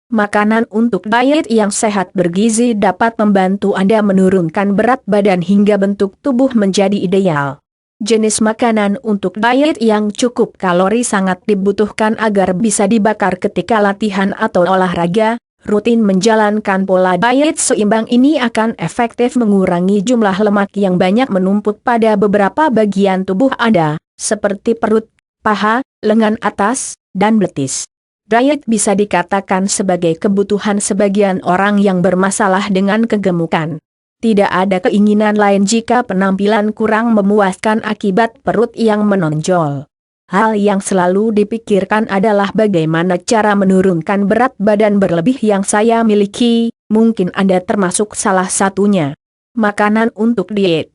Makanan untuk diet yang sehat bergizi dapat membantu Anda menurunkan berat badan hingga bentuk tubuh menjadi ideal. Jenis makanan untuk diet yang cukup kalori sangat dibutuhkan agar bisa dibakar ketika latihan atau olahraga. Rutin menjalankan pola diet seimbang ini akan efektif mengurangi jumlah lemak yang banyak menumpuk pada beberapa bagian tubuh Anda, seperti perut, paha, lengan atas, dan betis. Diet bisa dikatakan sebagai kebutuhan sebagian orang yang bermasalah dengan kegemukan. Tidak ada keinginan lain jika penampilan kurang memuaskan akibat perut yang menonjol. Hal yang selalu dipikirkan adalah bagaimana cara menurunkan berat badan berlebih yang saya miliki, mungkin Anda termasuk salah satunya. Makanan untuk diet.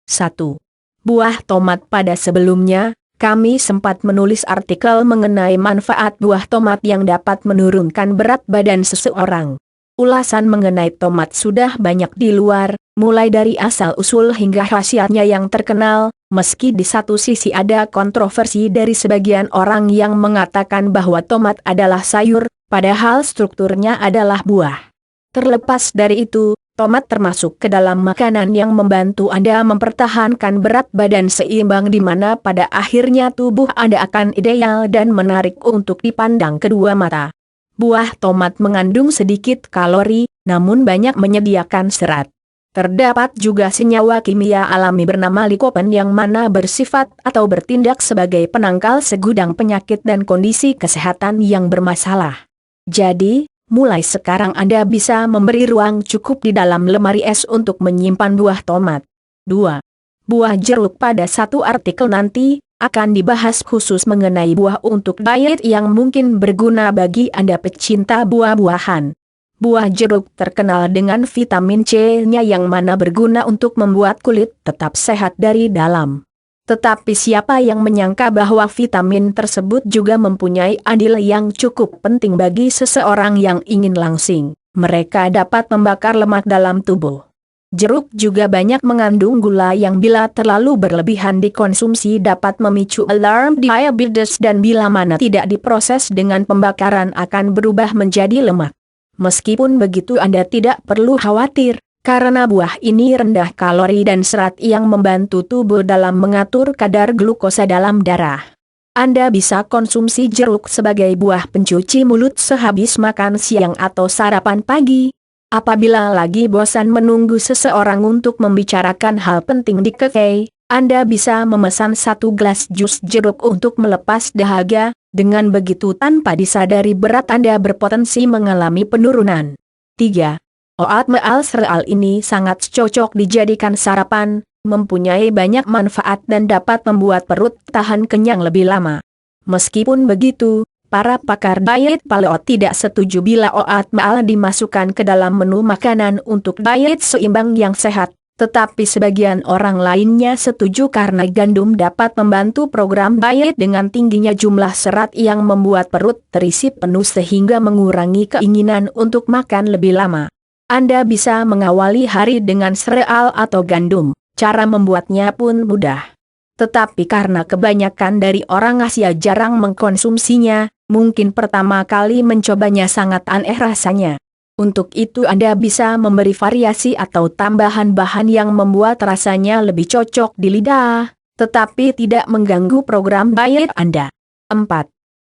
1. Buah tomat. Pada sebelumnya, kami sempat menulis artikel mengenai manfaat buah tomat yang dapat menurunkan berat badan seseorang. Ulasan mengenai tomat sudah banyak di luar, mulai dari asal-usul hingga khasiatnya yang terkenal, meski di satu sisi ada kontroversi dari sebagian orang yang mengatakan bahwa tomat adalah sayur, padahal strukturnya adalah buah. Terlepas dari itu, tomat termasuk ke dalam makanan yang membantu Anda mempertahankan berat badan seimbang di mana pada akhirnya tubuh Anda akan ideal dan menarik untuk dipandang kedua mata. Buah tomat mengandung sedikit kalori, namun banyak menyediakan serat. Terdapat juga senyawa kimia alami bernama likopen yang mana bersifat atau bertindak sebagai penangkal segudang penyakit dan kondisi kesehatan yang bermasalah. Jadi, mulai sekarang Anda bisa memberi ruang cukup di dalam lemari es untuk menyimpan buah tomat. 2. Buah jeruk. Pada satu artikel nanti akan dibahas khusus mengenai buah untuk diet yang mungkin berguna bagi Anda pecinta buah-buahan. Buah jeruk terkenal dengan vitamin C-nya yang mana berguna untuk membuat kulit tetap sehat dari dalam. Tetapi siapa yang menyangka bahwa vitamin tersebut juga mempunyai andil yang cukup penting bagi seseorang yang ingin langsing. Mereka dapat membakar lemak dalam tubuh. Jeruk juga banyak mengandung gula yang bila terlalu berlebihan dikonsumsi dapat memicu alarm diabetes dan bila mana tidak diproses dengan pembakaran akan berubah menjadi lemak. Meskipun begitu Anda tidak perlu khawatir, karena buah ini rendah kalori dan serat yang membantu tubuh dalam mengatur kadar glukosa dalam darah. Anda bisa konsumsi jeruk sebagai buah pencuci mulut sehabis makan siang atau sarapan pagi. Apabila lagi bosan menunggu seseorang untuk membicarakan hal penting di cafe, Anda bisa memesan 1 gelas jus jeruk untuk melepas dahaga. Dengan begitu tanpa disadari berat Anda berpotensi mengalami penurunan. 3. Oatmeal. Sereal ini sangat cocok dijadikan sarapan, mempunyai banyak manfaat dan dapat membuat perut tahan kenyang lebih lama. Meskipun begitu, para pakar diet paleo tidak setuju bila oatmeal dimasukkan ke dalam menu makanan untuk diet seimbang yang sehat, tetapi sebagian orang lainnya setuju karena gandum dapat membantu program diet dengan tingginya jumlah serat yang membuat perut terisi penuh sehingga mengurangi keinginan untuk makan lebih lama. Anda bisa mengawali hari dengan sereal atau gandum, cara membuatnya pun mudah. Tetapi karena kebanyakan dari orang Asia jarang mengkonsumsinya, mungkin pertama kali mencobanya sangat aneh rasanya. Untuk itu Anda bisa memberi variasi atau tambahan bahan yang membuat rasanya lebih cocok di lidah, tetapi tidak mengganggu program diet Anda. 4.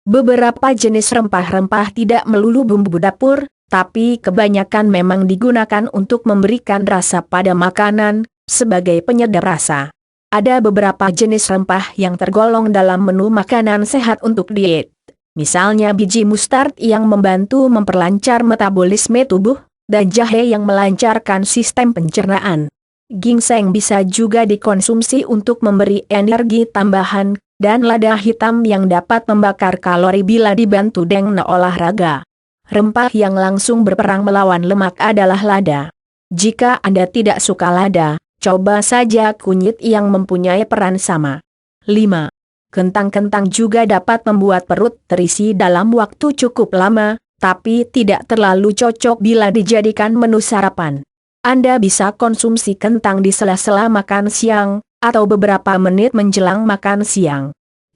Beberapa jenis rempah-rempah tidak melulu bumbu dapur, tapi kebanyakan memang digunakan untuk memberikan rasa pada makanan, sebagai penyedap rasa. Ada beberapa jenis rempah yang tergolong dalam menu makanan sehat untuk diet. Misalnya biji mustard yang membantu memperlancar metabolisme tubuh, dan jahe yang melancarkan sistem pencernaan. Ginseng bisa juga dikonsumsi untuk memberi energi tambahan, dan lada hitam yang dapat membakar kalori bila dibantu dengan olahraga. Rempah yang langsung berperang melawan lemak adalah lada. Jika Anda tidak suka lada, coba saja kunyit yang mempunyai peran sama. 5. Kentang-kentang juga dapat membuat perut terisi dalam waktu cukup lama, tapi tidak terlalu cocok bila dijadikan menu sarapan. Anda bisa konsumsi kentang di sela-sela makan siang, atau beberapa menit menjelang makan siang.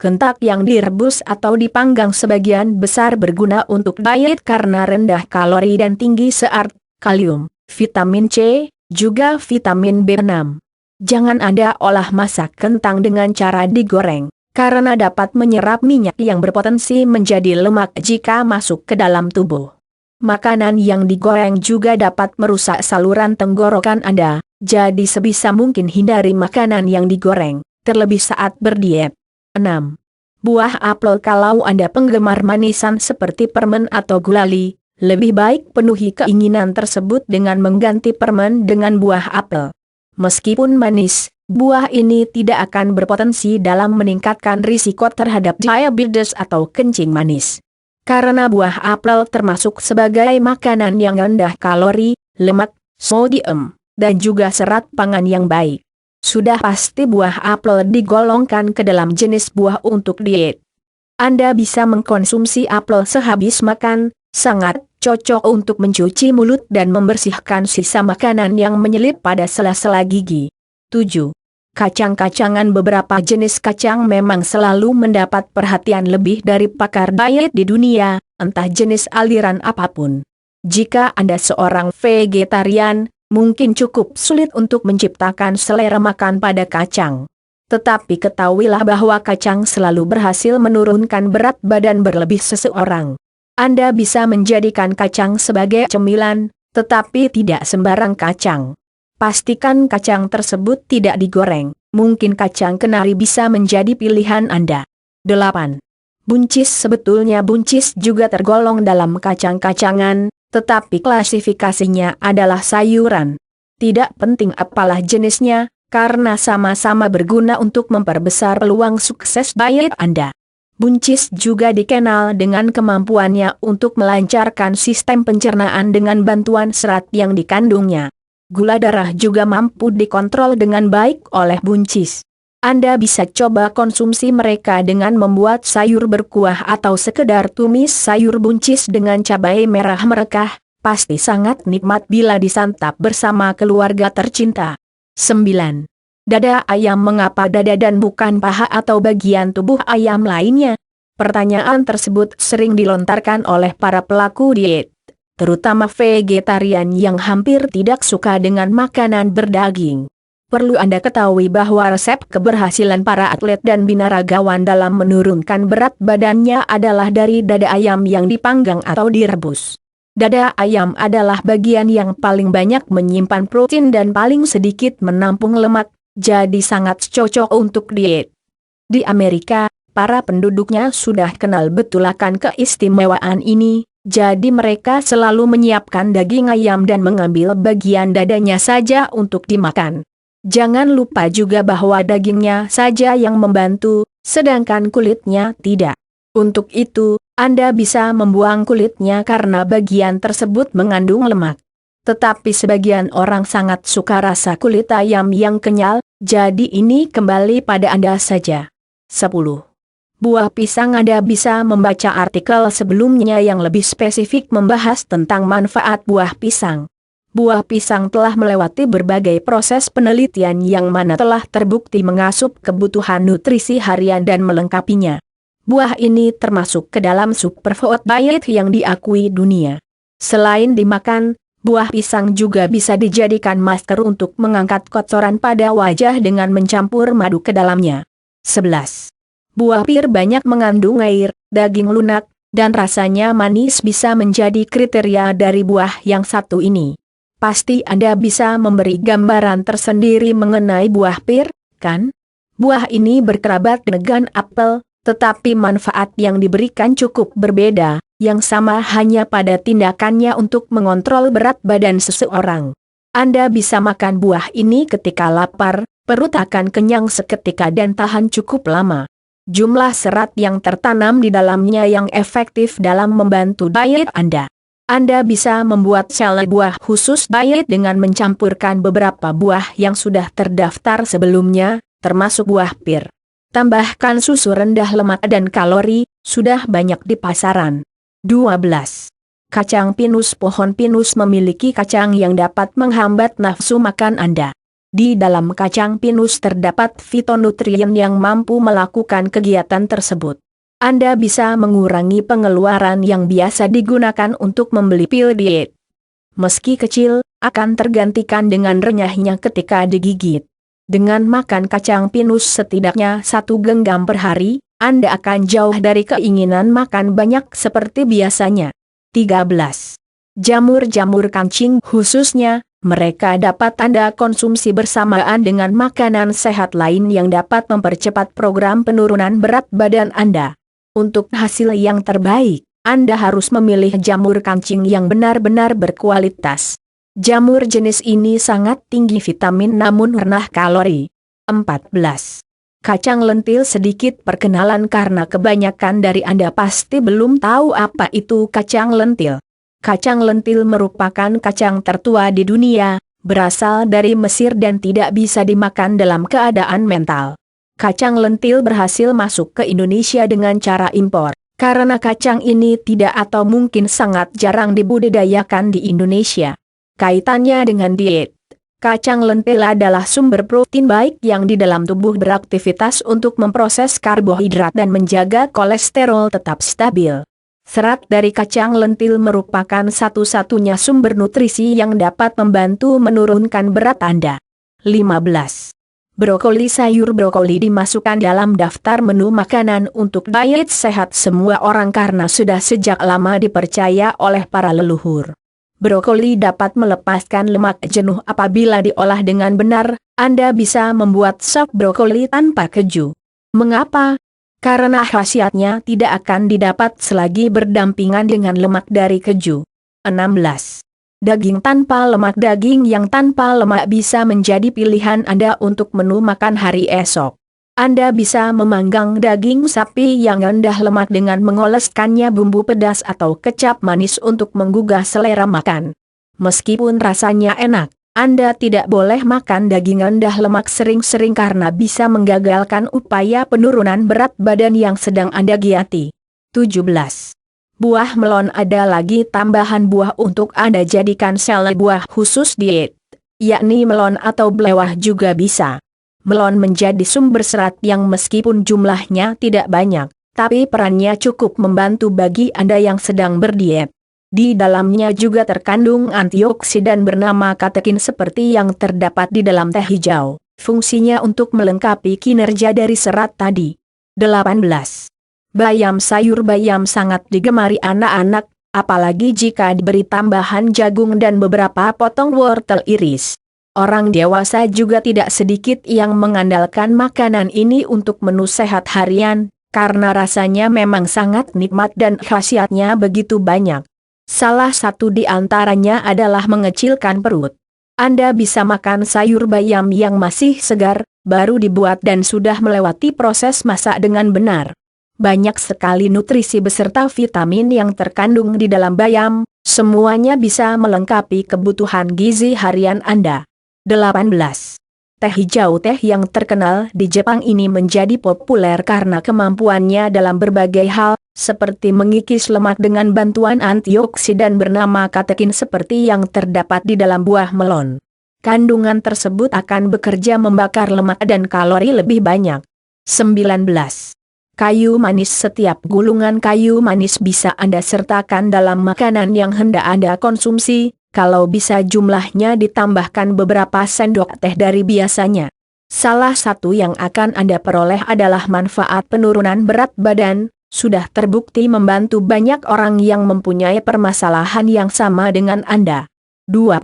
Kentak yang direbus atau dipanggang sebagian besar berguna untuk diet karena rendah kalori dan tinggi serat, kalium, vitamin C, juga vitamin B6. Jangan Anda olah masak kentang dengan cara digoreng, karena dapat menyerap minyak yang berpotensi menjadi lemak jika masuk ke dalam tubuh. Makanan yang digoreng juga dapat merusak saluran tenggorokan Anda, jadi sebisa mungkin hindari makanan yang digoreng, terlebih saat berdiet. 6. Buah apel. Kalau Anda penggemar manisan seperti permen atau gulali, lebih baik penuhi keinginan tersebut dengan mengganti permen dengan buah apel. Meskipun manis, buah ini tidak akan berpotensi dalam meningkatkan risiko terhadap diabetes atau kencing manis. Karena buah apel termasuk sebagai makanan yang rendah kalori, lemak, sodium, dan juga serat pangan yang baik. Sudah pasti buah apel digolongkan ke dalam jenis buah untuk diet. Anda bisa mengkonsumsi apel sehabis makan, sangat cocok untuk mencuci mulut dan membersihkan sisa makanan yang menyelip pada sela-sela gigi. 7. Kacang-kacangan. Beberapa jenis kacang memang selalu mendapat perhatian lebih dari pakar diet di dunia, entah jenis aliran apapun. Jika Anda seorang vegetarian, mungkin cukup sulit untuk menciptakan selera makan pada kacang. Tetapi ketahuilah bahwa kacang selalu berhasil menurunkan berat badan berlebih seseorang. Anda bisa menjadikan kacang sebagai cemilan, tetapi tidak sembarang kacang. Pastikan kacang tersebut tidak digoreng, mungkin kacang kenari bisa menjadi pilihan Anda. 8. Buncis. Sebetulnya buncis juga tergolong dalam kacang-kacangan, tetapi klasifikasinya adalah sayuran. Tidak penting apalah jenisnya, karena sama-sama berguna untuk memperbesar peluang sukses diet Anda. Buncis juga dikenal dengan kemampuannya untuk melancarkan sistem pencernaan dengan bantuan serat yang dikandungnya. Gula darah juga mampu dikontrol dengan baik oleh buncis. Anda bisa coba konsumsi mereka dengan membuat sayur berkuah atau sekedar tumis sayur buncis dengan cabai merah merekah, pasti sangat nikmat bila disantap bersama keluarga tercinta. 9. Dada ayam. Mengapa dada dan bukan paha atau bagian tubuh ayam lainnya? Pertanyaan tersebut sering dilontarkan oleh para pelaku diet, terutama vegetarian yang hampir tidak suka dengan makanan berdaging. Perlu Anda ketahui bahwa resep keberhasilan para atlet dan binaragawan dalam menurunkan berat badannya adalah dari dada ayam yang dipanggang atau direbus. Dada ayam adalah bagian yang paling banyak menyimpan protein dan paling sedikit menampung lemak, jadi sangat cocok untuk diet. Di Amerika, para penduduknya sudah kenal betul akan keistimewaan ini, jadi mereka selalu menyiapkan daging ayam dan mengambil bagian dadanya saja untuk dimakan. Jangan lupa juga bahwa dagingnya saja yang membantu, sedangkan kulitnya tidak. Untuk itu, Anda bisa membuang kulitnya karena bagian tersebut mengandung lemak. Tetapi sebagian orang sangat suka rasa kulit ayam yang kenyal, jadi ini kembali pada Anda saja. 10. Buah pisang. Anda bisa membaca artikel sebelumnya yang lebih spesifik membahas tentang manfaat buah pisang. Buah pisang telah melewati berbagai proses penelitian yang mana telah terbukti mengasup kebutuhan nutrisi harian dan melengkapinya. Buah ini termasuk ke dalam superfood diet yang diakui dunia. Selain dimakan, buah pisang juga bisa dijadikan masker untuk mengangkat kotoran pada wajah dengan mencampur madu ke dalamnya. 11. Buah pir banyak mengandung air, daging lunak, dan rasanya manis bisa menjadi kriteria dari buah yang satu ini. Pasti Anda bisa memberi gambaran tersendiri mengenai buah pir, kan? Buah ini berkerabat dengan apel, tetapi manfaat yang diberikan cukup berbeda, yang sama hanya pada tindakannya untuk mengontrol berat badan seseorang. Anda bisa makan buah ini ketika lapar, perut akan kenyang seketika dan tahan cukup lama. Jumlah serat yang tertanam di dalamnya yang efektif dalam membantu diet Anda. Anda bisa membuat salad buah khusus diet dengan mencampurkan beberapa buah yang sudah terdaftar sebelumnya, termasuk buah pir. Tambahkan susu rendah lemak dan kalori, sudah banyak di pasaran. 12. Kacang pinus. Pohon pinus memiliki kacang yang dapat menghambat nafsu makan Anda. Di dalam kacang pinus terdapat fitonutrien yang mampu melakukan kegiatan tersebut. Anda bisa mengurangi pengeluaran yang biasa digunakan untuk membeli pil diet. Meski kecil, akan tergantikan dengan renyahnya ketika digigit. Dengan makan kacang pinus setidaknya 1 genggam per hari, Anda akan jauh dari keinginan makan banyak seperti biasanya. 13. Jamur-jamur kancing khususnya, mereka dapat Anda konsumsi bersamaan dengan makanan sehat lain yang dapat mempercepat program penurunan berat badan Anda. Untuk hasil yang terbaik, Anda harus memilih jamur kancing yang benar-benar berkualitas. Jamur jenis ini sangat tinggi vitamin namun rendah kalori. 14. Kacang lentil sedikit perkenalan karena kebanyakan dari Anda pasti belum tahu apa itu kacang lentil. Kacang lentil merupakan kacang tertua di dunia, berasal dari Mesir dan tidak bisa dimakan dalam keadaan mental. Kacang lentil berhasil masuk ke Indonesia dengan cara impor, karena kacang ini tidak atau mungkin sangat jarang dibudidayakan di Indonesia. Kaitannya dengan diet. Kacang lentil adalah sumber protein baik yang di dalam tubuh beraktivitas untuk memproses karbohidrat dan menjaga kolesterol tetap stabil. Serat dari kacang lentil merupakan satu-satunya sumber nutrisi yang dapat membantu menurunkan berat Anda. 15. Brokoli. Sayur brokoli dimasukkan dalam daftar menu makanan untuk diet sehat semua orang karena sudah sejak lama dipercaya oleh para leluhur. Brokoli dapat melepaskan lemak jenuh apabila diolah dengan benar. Anda bisa membuat sop brokoli tanpa keju. Mengapa? Karena khasiatnya tidak akan didapat selagi berdampingan dengan lemak dari keju. 16. Daging tanpa lemak. Daging yang tanpa lemak bisa menjadi pilihan Anda untuk menu makan hari esok. Anda bisa memanggang daging sapi yang rendah lemak dengan mengoleskannya bumbu pedas atau kecap manis untuk menggugah selera makan. Meskipun rasanya enak, Anda tidak boleh makan daging rendah lemak sering-sering karena bisa menggagalkan upaya penurunan berat badan yang sedang Anda giati. 17. Buah melon. Ada lagi tambahan buah untuk Anda jadikan salad buah khusus diet, yakni melon atau belewah juga bisa. Melon menjadi sumber serat yang meskipun jumlahnya tidak banyak, tapi perannya cukup membantu bagi Anda yang sedang berdiet. Di dalamnya juga terkandung antioksidan bernama katekin seperti yang terdapat di dalam teh hijau. Fungsinya untuk melengkapi kinerja dari serat tadi. 18. Bayam. Sayur bayam sangat digemari anak-anak, apalagi jika diberi tambahan jagung dan beberapa potong wortel iris. Orang dewasa juga tidak sedikit yang mengandalkan makanan ini untuk menu sehat harian, karena rasanya memang sangat nikmat dan khasiatnya begitu banyak. Salah satu di antaranya adalah mengecilkan perut. Anda bisa makan sayur bayam yang masih segar, baru dibuat dan sudah melewati proses masak dengan benar. Banyak sekali nutrisi beserta vitamin yang terkandung di dalam bayam, semuanya bisa melengkapi kebutuhan gizi harian Anda. 18. Teh hijau. Teh yang terkenal di Jepang ini menjadi populer karena kemampuannya dalam berbagai hal, seperti mengikis lemak dengan bantuan antioksidan bernama katekin seperti yang terdapat di dalam buah melon. Kandungan tersebut akan bekerja membakar lemak dan kalori lebih banyak. 19. Kayu manis. Setiap gulungan kayu manis bisa Anda sertakan dalam makanan yang hendak Anda konsumsi, kalau bisa jumlahnya ditambahkan beberapa sendok teh dari biasanya. Salah satu yang akan Anda peroleh adalah manfaat penurunan berat badan, sudah terbukti membantu banyak orang yang mempunyai permasalahan yang sama dengan Anda. 20.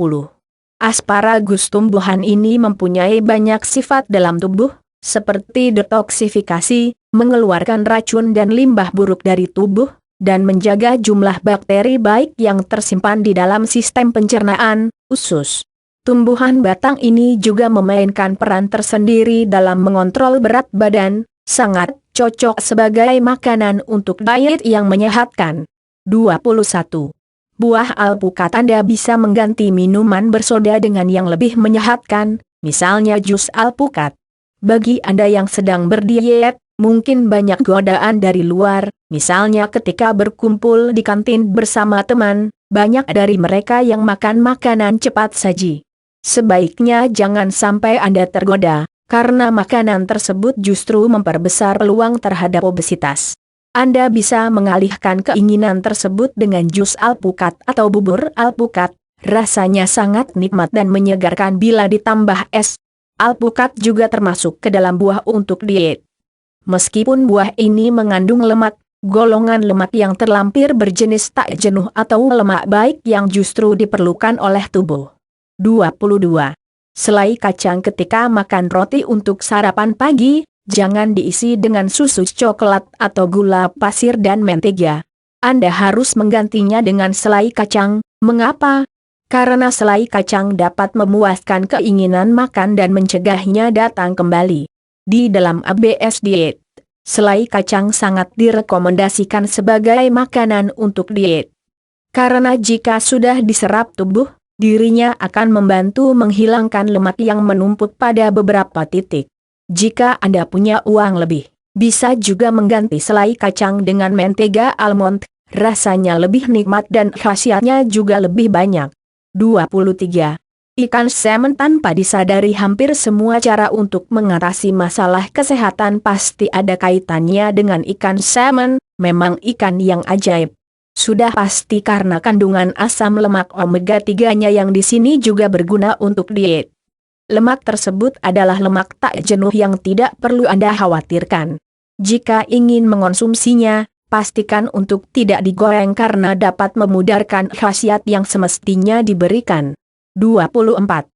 Asparagus. Tumbuhan ini mempunyai banyak sifat dalam tubuh, seperti detoksifikasi, mengeluarkan racun dan limbah buruk dari tubuh, dan menjaga jumlah bakteri baik yang tersimpan di dalam sistem pencernaan, usus. Tumbuhan batang ini juga memainkan peran tersendiri dalam mengontrol berat badan, sangat cocok sebagai makanan untuk diet yang menyehatkan. 21. Buah alpukat. Anda bisa mengganti minuman bersoda dengan yang lebih menyehatkan, misalnya jus alpukat. Bagi Anda yang sedang berdiet, mungkin banyak godaan dari luar, misalnya ketika berkumpul di kantin bersama teman, banyak dari mereka yang makan makanan cepat saji. Sebaiknya jangan sampai Anda tergoda, karena makanan tersebut justru memperbesar peluang terhadap obesitas. Anda bisa mengalihkan keinginan tersebut dengan jus alpukat atau bubur alpukat, rasanya sangat nikmat dan menyegarkan bila ditambah es. Alpukat juga termasuk ke dalam buah untuk diet. Meskipun buah ini mengandung lemak, golongan lemak yang terlampir berjenis tak jenuh atau lemak baik yang justru diperlukan oleh tubuh. 22. Selai kacang ketika makan roti untuk sarapan pagi, jangan diisi dengan susu coklat atau gula pasir dan mentega. Anda harus menggantinya dengan selai kacang. Mengapa? Karena selai kacang dapat memuaskan keinginan makan dan mencegahnya datang kembali. Di dalam ABS diet, selai kacang sangat direkomendasikan sebagai makanan untuk diet. Karena jika sudah diserap tubuh, dirinya akan membantu menghilangkan lemak yang menumpuk pada beberapa titik. Jika Anda punya uang lebih, bisa juga mengganti selai kacang dengan mentega almond, rasanya lebih nikmat dan khasiatnya juga lebih banyak. 23. Ikan salmon. Tanpa disadari hampir semua cara untuk mengatasi masalah kesehatan pasti ada kaitannya dengan ikan salmon, memang ikan yang ajaib. Sudah pasti karena kandungan asam lemak omega 3-nya yang di sini juga berguna untuk diet. Lemak tersebut adalah lemak tak jenuh yang tidak perlu Anda khawatirkan. Jika ingin mengonsumsinya, pastikan untuk tidak digoreng karena dapat memudarkan khasiat yang semestinya diberikan. 24.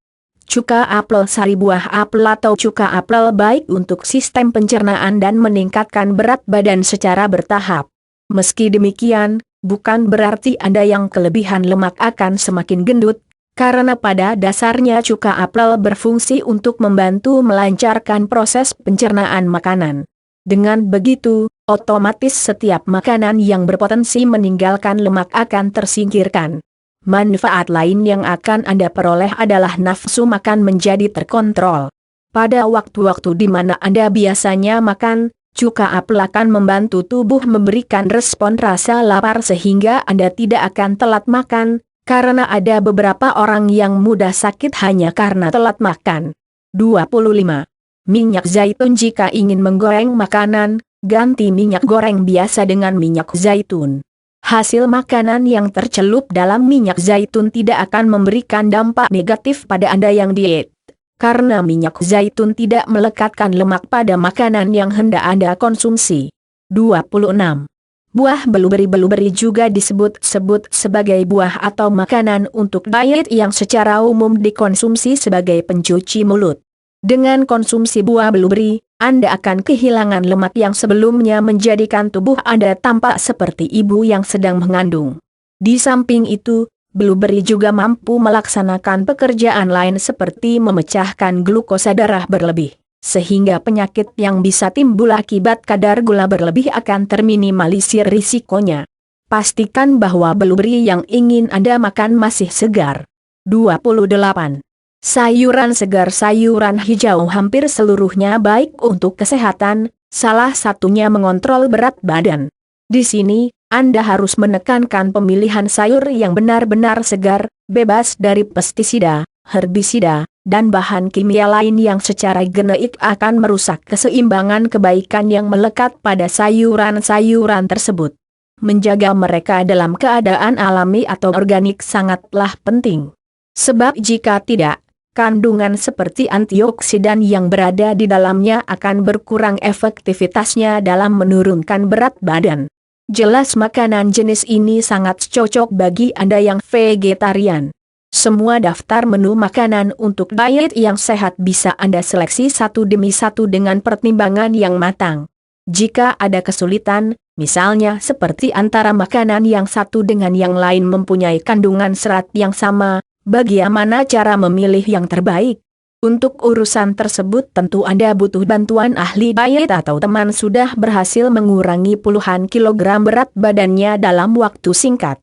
Cuka apel. Sari buah apel atau cuka apel baik untuk sistem pencernaan dan meningkatkan berat badan secara bertahap. Meski demikian, bukan berarti Anda yang kelebihan lemak akan semakin gendut, karena pada dasarnya cuka apel berfungsi untuk membantu melancarkan proses pencernaan makanan. Dengan begitu, otomatis setiap makanan yang berpotensi meninggalkan lemak akan tersingkirkan. Manfaat lain yang akan Anda peroleh adalah nafsu makan menjadi terkontrol. Pada waktu-waktu di mana Anda biasanya makan, cuka apel akan membantu tubuh memberikan respon rasa lapar sehingga Anda tidak akan telat makan, karena ada beberapa orang yang mudah sakit hanya karena telat makan. 25. Minyak zaitun. Jika ingin menggoreng makanan, ganti minyak goreng biasa dengan minyak zaitun. Hasil makanan yang tercelup dalam minyak zaitun tidak akan memberikan dampak negatif pada Anda yang diet. Karena minyak zaitun tidak melekatkan lemak pada makanan yang hendak Anda konsumsi. 26. Buah blueberry. Blueberry juga disebut-sebut sebagai buah atau makanan untuk diet yang secara umum dikonsumsi sebagai pencuci mulut. Dengan konsumsi buah blueberry, Anda akan kehilangan lemak yang sebelumnya menjadikan tubuh Anda tampak seperti ibu yang sedang mengandung. Di samping itu, blueberry juga mampu melaksanakan pekerjaan lain seperti memecahkan glukosa darah berlebih, sehingga penyakit yang bisa timbul akibat kadar gula berlebih akan terminimalisir risikonya. Pastikan bahwa blueberry yang ingin Anda makan masih segar. 28. Sayuran segar. Sayuran hijau hampir seluruhnya baik untuk kesehatan, salah satunya mengontrol berat badan. Di sini, Anda harus menekankan pemilihan sayur yang benar-benar segar, bebas dari pestisida, herbisida, dan bahan kimia lain yang secara genetik akan merusak keseimbangan kebaikan yang melekat pada sayuran-sayuran tersebut. Menjaga mereka dalam keadaan alami atau organik sangatlah penting. Sebab jika tidak, kandungan seperti antioksidan yang berada di dalamnya akan berkurang efektivitasnya dalam menurunkan berat badan. Jelas makanan jenis ini sangat cocok bagi Anda yang vegetarian. Semua daftar menu makanan untuk diet yang sehat bisa Anda seleksi satu demi satu dengan pertimbangan yang matang. Jika ada kesulitan, misalnya seperti antara makanan yang satu dengan yang lain mempunyai kandungan serat yang sama, bagaimana cara memilih yang terbaik? Untuk urusan tersebut tentu Anda butuh bantuan ahli diet atau teman sudah berhasil mengurangi puluhan kilogram berat badannya dalam waktu singkat.